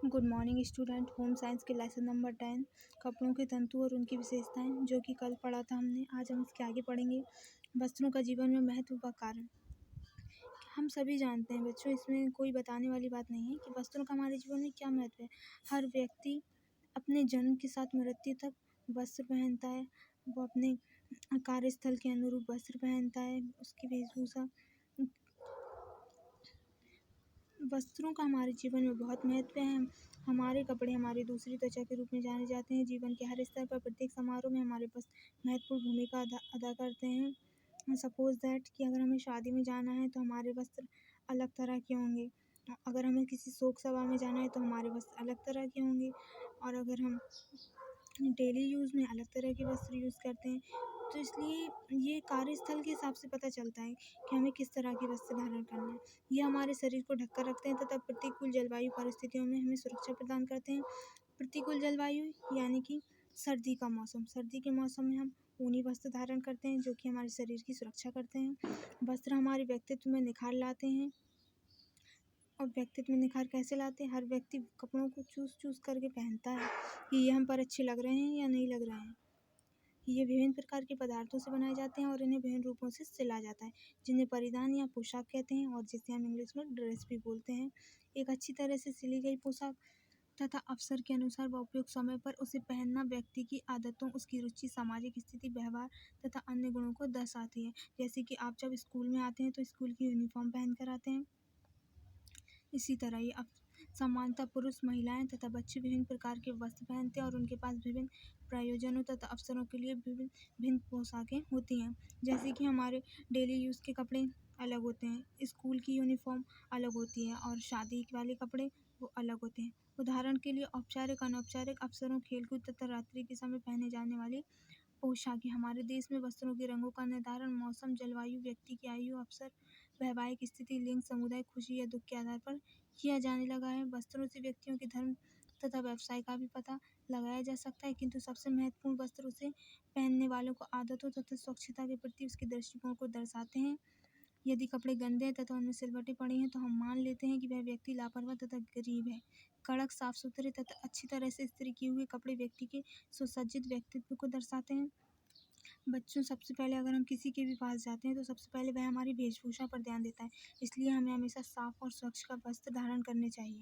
Good morning student. Home science के lesson number 10 कपड़ों के तंतु और उनकी विशेषताएं, जो कि कल पढ़ा था हमने। आज हम इसके आगे पढ़ेंगे। वस्त्रों का जीवन में महत्व व कारण। हम सभी जानते हैं बच्चों, इसमें कोई बताने वाली बात नहीं है कि वस्त्रों का हमारे जीवन में क्या महत्व है। हर व्यक्ति अपने जन्म के साथ मृत्यु तक वस्त्र पहनता है। वो अपने कार्यस्थल के अनुरूप वस्त्र पहनता है। उसकी वेशभूषा, वस्त्रों का हमारे जीवन में बहुत महत्व है। हमारे कपड़े हमारी दूसरी त्वचा के रूप में जाने जाते हैं। जीवन के हर स्तर पर, प्रत्येक समारोह में हमारे वस्त्र महत्वपूर्ण भूमिका अदा करते हैं। सपोज दैट कि अगर हमें शादी में जाना है तो हमारे वस्त्र अलग तरह के होंगे। अगर हमें किसी शोक सभा में जाना है तो हमारे वस्त्र अलग तरह के होंगे। और अगर हम डेली यूज़ में अलग तरह के वस्त्र यूज़ करते हैं। तो इसलिए ये कार्यस्थल के हिसाब से पता चलता है कि हमें किस तरह के वस्त्र धारण करना है। ये हमारे शरीर को ढककर रखते हैं तथा प्रतिकूल जलवायु परिस्थितियों में हमें सुरक्षा प्रदान करते हैं। प्रतिकूल जलवायु यानी कि सर्दी का मौसम। सर्दी के मौसम में हम ऊनी वस्त्र धारण करते हैं, जो कि हमारे शरीर की सुरक्षा करते हैं। वस्त्र हमारे व्यक्तित्व में निखार लाते हैं। और व्यक्तित्व में निखार कैसे लाते हैं? हर व्यक्ति कपड़ों को चूज़ करके पहनता है कि ये हम पर अच्छे लग रहे हैं या नहीं लग रहे हैं। ये विभिन्न प्रकार के पदार्थों से बनाए जाते हैं और इन्हें विभिन्न रूपों से सिला जाता है, जिन्हें परिधान या पोशाक कहते हैं, और जिसे हम इंग्लिश में ड्रेस भी बोलते हैं। एक अच्छी तरह से सिली गई पोशाक तथा अवसर के अनुसार व उपयुक्त समय पर उसे पहनना व्यक्ति की आदतों, उसकी रुचि, सामाजिक स्थिति, व्यवहार तथा अन्य गुणों को दर्शाती है। जैसे कि आप जब स्कूल में आते हैं तो स्कूल की यूनिफॉर्म पहन कर आते हैं। इसी तरह ये समानता पुरुष, महिलाएं तथा बच्चे विभिन्न प्रकार के वस्त्र पहनते हैं और उनके पास विभिन्न प्रयोजनों तथा अवसरों के लिए विभिन्न पोशाकें होती हैं। जैसे कि हमारे डेली यूज़ के कपड़े अलग होते हैं, स्कूल की यूनिफॉर्म अलग होती है और शादी वाले कपड़े वो अलग होते हैं। उदाहरण के लिए औपचारिक, अनौपचारिक अवसरों, खेलकूद तथा रात्रि के समय पहने जाने वाली पोशाकें। हमारे देश में वस्त्रों के रंगों का निर्धारण मौसम, जलवायु, व्यक्ति की आयु, अवसर, वैवाहिक स्थिति, लिंग, समुदाय, खुशी या दुख के आधार पर किया जाने लगा है। वस्त्रों से व्यक्तियों के धर्म तथा व्यवसाय का भी पता लगाया जा सकता है, किंतु सबसे महत्वपूर्ण वस्त्र उसे पहनने वालों को आदतों तथा स्वच्छता के प्रति उसके दृष्टिकोण को दर्शाते हैं। यदि कपड़े गंदे हैं तथा उनमें सिलवटें पड़ी हैं तो हम मान लेते हैं कि वह व्यक्ति लापरवाह तथा गरीब है। कड़क, साफ सुथरे तथा अच्छी तरह से इस्त्री किए हुए कपड़े व्यक्ति के सुसज्जित व्यक्तित्व को दर्शाते हैं। बच्चों, सबसे पहले अगर हम किसी के भी पास जाते हैं तो सबसे पहले वह हमारी वेशभूषा पर ध्यान देता है। इसलिए हमें हमेशा साफ और स्वच्छ का वस्त्र धारण करने चाहिए।